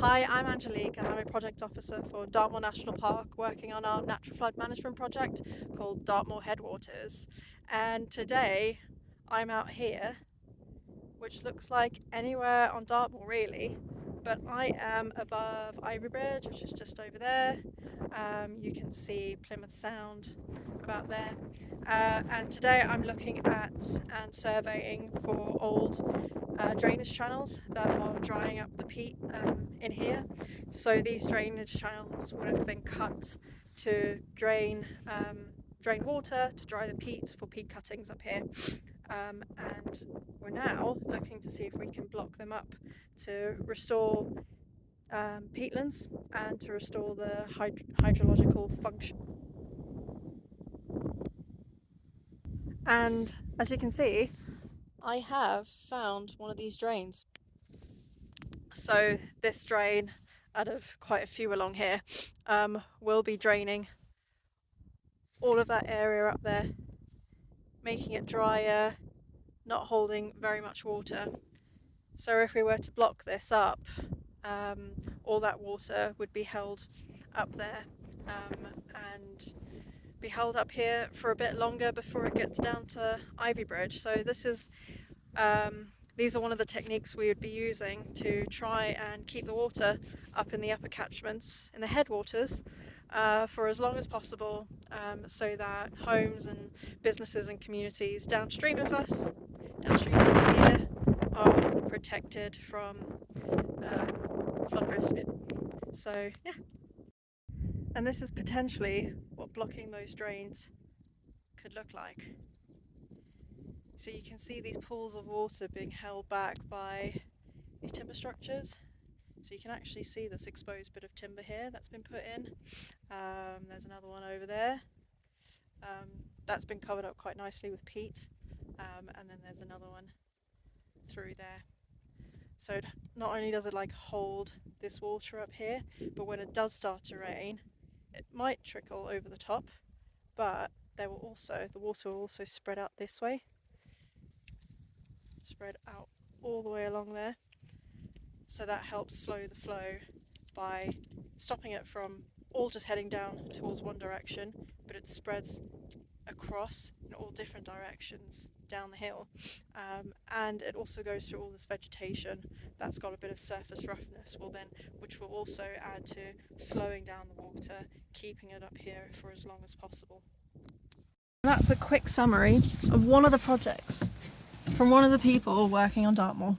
Hi, I'm Angelique and I'm a project officer for Dartmoor National Park working on our natural flood management project called Dartmoor Headwaters. And today I'm out here, which looks like anywhere on Dartmoor really, but I am above Ivy Bridge, which is just over there. You can see Plymouth Sound about there. And today I'm looking at and surveying for old drainage channels that are drying up the peat in here. So these drainage channels would have been cut to drain water, to dry the peat for peat cuttings up here. And we're now looking to see if we can block them up to restore peatlands and to restore the hydrological function. And as you can see, I have found one of these drains. So this drain, out of quite a few along here, will be draining all of that area up there, making it drier, not holding very much water. So if we were to block this up, all that water would be held up there and be held up here for a bit longer before it gets down to Ivy Bridge. So these are one of the techniques we would be using to try and keep the water up in the upper catchments, in the headwaters, for as long as possible, so that homes and businesses and communities downstream of us, downstream of here, are protected from flood risk. So yeah. And this is potentially what blocking those drains could look like. So you can see these pools of water being held back by these timber structures. So you can actually see this exposed bit of timber here that's been put in. There's another one over there. That's been covered up quite nicely with peat. And then there's another one through there. So not only does it like hold this water up here, but when it does start to rain, it might trickle over the top, but the water will also spread out this way, spread out all the way along there. So that helps slow the flow by stopping it from all just heading down towards one direction, but it spreads across in all different directions down the hill, and it also goes through all this vegetation that's got a bit of surface roughness, which will also add to slowing down the water, keeping it up here for as long as possible. That's a quick summary of one of the projects from one of the people working on Dartmoor.